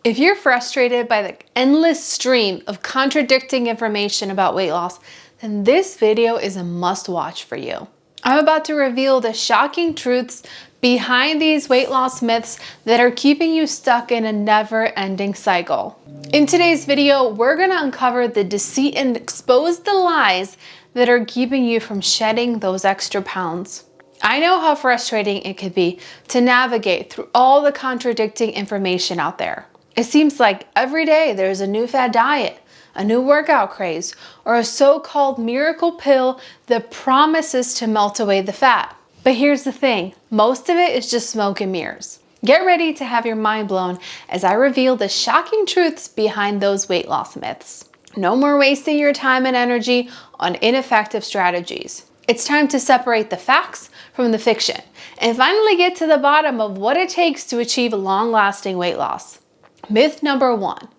If you're frustrated by the endless stream of contradicting information about weight loss, then this video is a must-watch for you. I'm about to reveal the shocking truths behind these weight loss myths that are keeping you stuck in a never-ending cycle. In today's video, we're going to uncover the deceit and expose the lies that are keeping you from shedding those extra pounds. I know how frustrating it could be to navigate through all the contradicting information out there. It seems like every day there's a new fad diet, a new workout craze, or a so-called miracle pill that promises to melt away the fat. But here's the thing, most of it is just smoke and mirrors. Get ready to have your mind blown as I reveal the shocking truths behind those weight loss myths. No more wasting your time and energy on ineffective strategies. It's time to separate the facts from the fiction and finally get to the bottom of what it takes to achieve long-lasting weight loss. Myth number 1,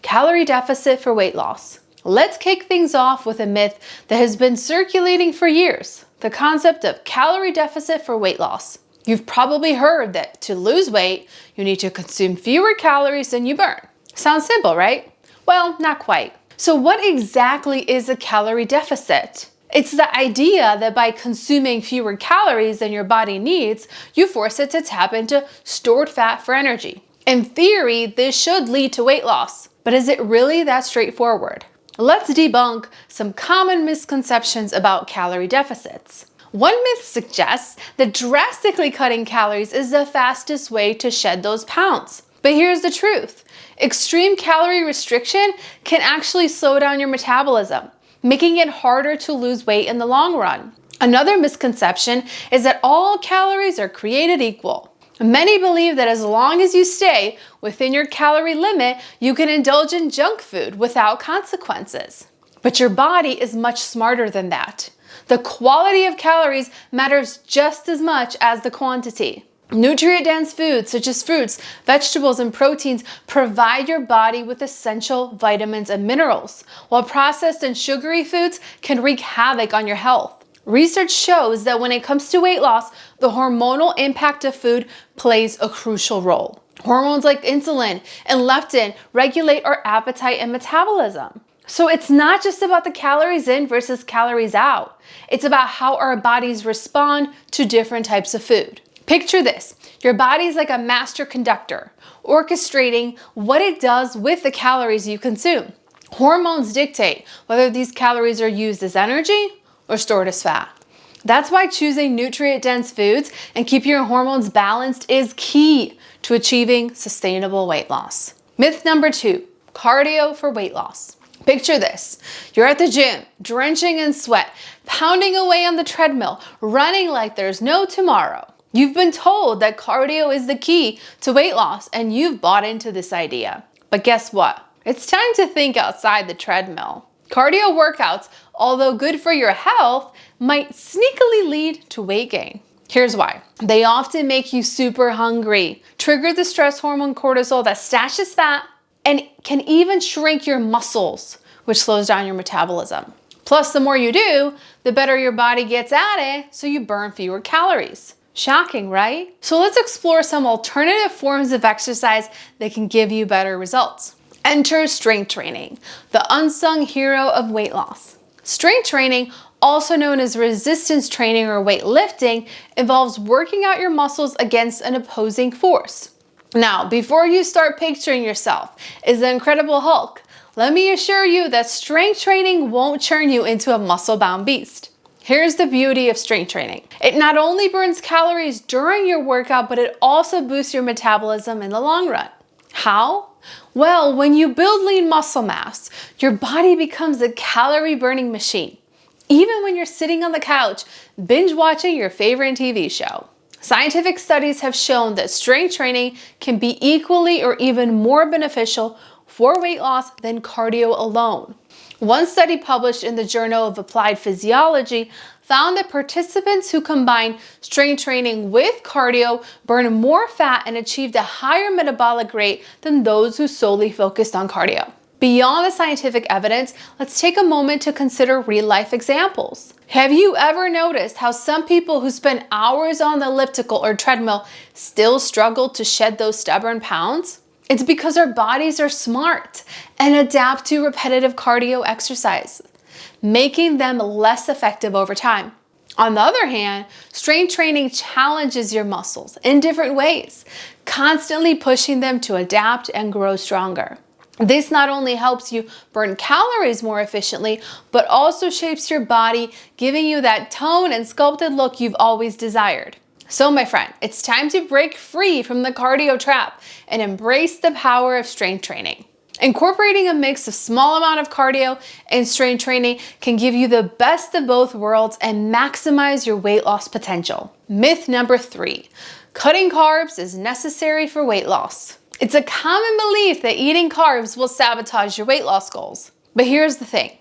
calorie deficit for weight loss. Let's kick things off with a myth that has been circulating for years, the concept of calorie deficit for weight loss. You've probably heard that to lose weight, you need to consume fewer calories than you burn. Sounds simple, right? Well, not quite. So what exactly is a calorie deficit? It's the idea that by consuming fewer calories than your body needs, you force it to tap into stored fat for energy. In theory, this should lead to weight loss, but is it really that straightforward? Let's debunk some common misconceptions about calorie deficits. One myth suggests that drastically cutting calories is the fastest way to shed those pounds. But here's the truth. Extreme calorie restriction can actually slow down your metabolism, making it harder to lose weight in the long run. Another misconception is that all calories are created equal. Many believe that as long as you stay within your calorie limit, you can indulge in junk food without consequences. But your body is much smarter than that. The quality of calories matters just as much as the quantity. Nutrient-dense foods such as fruits, vegetables, and proteins provide your body with essential vitamins and minerals, while processed and sugary foods can wreak havoc on your health. Research shows that when it comes to weight loss, the hormonal impact of food plays a crucial role. Hormones like insulin and leptin regulate our appetite and metabolism. So it's not just about the calories in versus calories out. It's about how our bodies respond to different types of food. Picture this, your body's like a master conductor, orchestrating what it does with the calories you consume. Hormones dictate whether these calories are used as energy or stored as fat. That's why choosing nutrient-dense foods and keeping your hormones balanced is key to achieving sustainable weight loss. Myth number 2, cardio for weight loss. Picture this, you're at the gym, drenching in sweat, pounding away on the treadmill, running like there's no tomorrow. You've been told that cardio is the key to weight loss and you've bought into this idea. But guess what? It's time to think outside the treadmill. Cardio workouts, although good for your health, might sneakily lead to weight gain. Here's why. They often make you super hungry, trigger the stress hormone cortisol that stashes fat, and can even shrink your muscles, which slows down your metabolism. Plus, the more you do, the better your body gets at it, so you burn fewer calories. Shocking, right? So let's explore some alternative forms of exercise that can give you better results. Enter strength training, the unsung hero of weight loss. Strength training, also known as resistance training or weightlifting, involves working out your muscles against an opposing force. Now, before you start picturing yourself as the Incredible Hulk, let me assure you that strength training won't turn you into a muscle-bound beast. Here's the beauty of strength training. It not only burns calories during your workout, but it also boosts your metabolism in the long run. How? Well, when you build lean muscle mass, your body becomes a calorie burning machine, even when you're sitting on the couch, binge watching your favorite TV show. Scientific studies have shown that strength training can be equally or even more beneficial for weight loss than cardio alone. One study published in the Journal of Applied Physiology found that participants who combined strength training with cardio burned more fat and achieved a higher metabolic rate than those who solely focused on cardio. Beyond the scientific evidence, let's take a moment to consider real-life examples. Have you ever noticed how some people who spend hours on the elliptical or treadmill still struggle to shed those stubborn pounds? It's because our bodies are smart and adapt to repetitive cardio exercise, making them less effective over time. On the other hand, strength training challenges your muscles in different ways, constantly pushing them to adapt and grow stronger. This not only helps you burn calories more efficiently, but also shapes your body, giving you that toned and sculpted look you've always desired. So my friend, it's time to break free from the cardio trap and embrace the power of strength training. Incorporating a mix of small amount of cardio and strength training can give you the best of both worlds and maximize your weight loss potential. Myth number 3, cutting carbs is necessary for weight loss. It's a common belief that eating carbs will sabotage your weight loss goals. But here's the thing,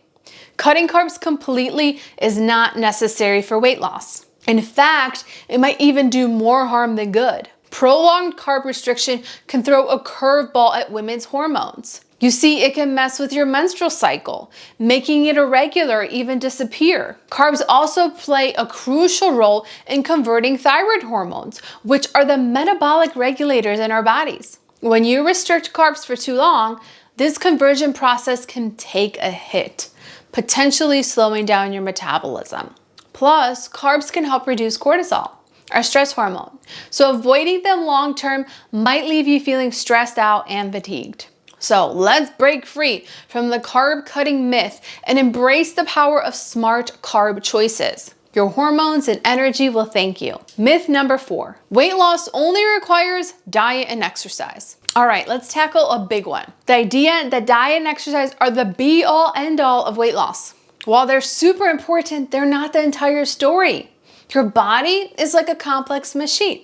cutting carbs completely is not necessary for weight loss. In fact, it might even do more harm than good. Prolonged carb restriction can throw a curveball at women's hormones. You see, it can mess with your menstrual cycle, making it irregular or even disappear. Carbs also play a crucial role in converting thyroid hormones, which are the metabolic regulators in our bodies. When you restrict carbs for too long, this conversion process can take a hit, potentially slowing down your metabolism. Plus, carbs can help reduce cortisol, our stress hormone. So avoiding them long-term might leave you feeling stressed out and fatigued. So let's break free from the carb cutting myth and embrace the power of smart carb choices. Your hormones and energy will thank you. Myth number 4, weight loss only requires diet and exercise. All right, let's tackle a big one. The idea that diet and exercise are the be-all end-all of weight loss. While they're super important, they're not the entire story. Your body is like a complex machine,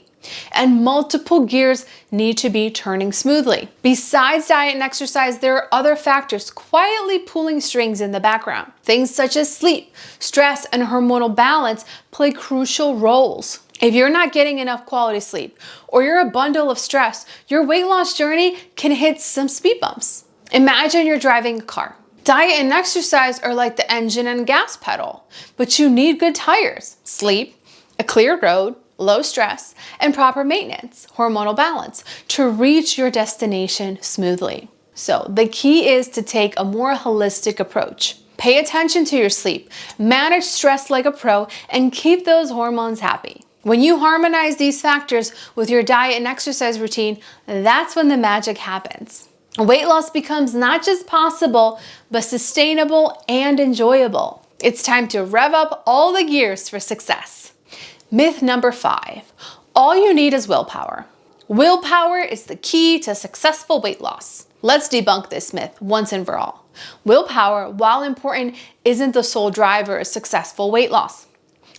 and multiple gears need to be turning smoothly. Besides diet and exercise, there are other factors quietly pulling strings in the background. Things such as sleep, stress, and hormonal balance play crucial roles. If you're not getting enough quality sleep, or you're a bundle of stress, your weight loss journey can hit some speed bumps. Imagine you're driving a car. Diet and exercise are like the engine and gas pedal, but you need good tires, sleep, a clear road, low stress, and proper maintenance, hormonal balance, to reach your destination smoothly. So the key is to take a more holistic approach. Pay attention to your sleep, manage stress like a pro, and keep those hormones happy. When you harmonize these factors with your diet and exercise routine, that's when the magic happens. Weight loss becomes not just possible, but sustainable and enjoyable. It's time to rev up all the gears for success. Myth number 5, all you need is willpower. Willpower is the key to successful weight loss. Let's debunk this myth once and for all. Willpower, while important, isn't the sole driver of successful weight loss.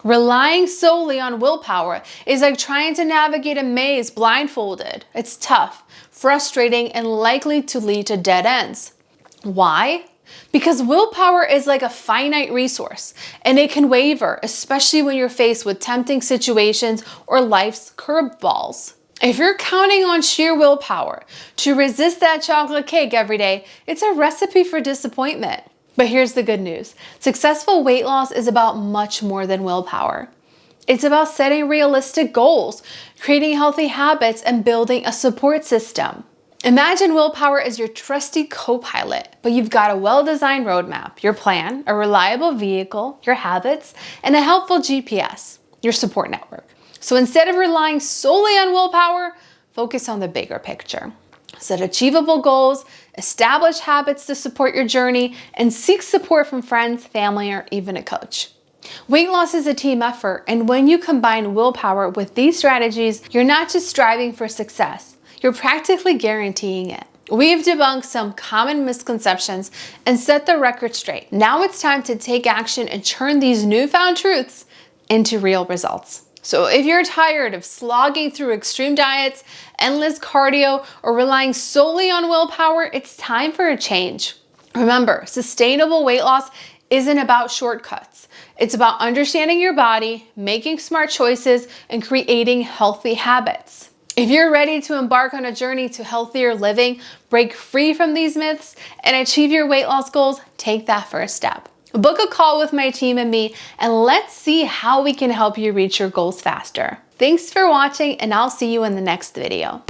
Relying solely on willpower is like trying to navigate a maze blindfolded. It's tough, frustrating, and likely to lead to dead ends. Why? Because willpower is like a finite resource, and it can waver, especially when you're faced with tempting situations or life's curveballs. If you're counting on sheer willpower to resist that chocolate cake every day, it's a recipe for disappointment. But here's the good news. Successful weight loss is about much more than willpower. It's about setting realistic goals, creating healthy habits, and building a support system. Imagine willpower as your trusty co-pilot, but you've got a well-designed roadmap, your plan, a reliable vehicle, your habits, and a helpful GPS, your support network. So instead of relying solely on willpower, focus on the bigger picture. Set achievable goals, establish habits to support your journey, and seek support from friends, family, or even a coach. Weight loss is a team effort, and when you combine willpower with these strategies, you're not just striving for success, you're practically guaranteeing it. We've debunked some common misconceptions and set the record straight. Now it's time to take action and turn these newfound truths into real results. So if you're tired of slogging through extreme diets, endless cardio, or relying solely on willpower, it's time for a change. Remember, sustainable weight loss isn't about shortcuts. It's about understanding your body, making smart choices, and creating healthy habits. If you're ready to embark on a journey to healthier living, break free from these myths, and achieve your weight loss goals, take that first step. Book a call with my team and me, and let's see how we can help you reach your goals faster. Thanks for watching, and I'll see you in the next video.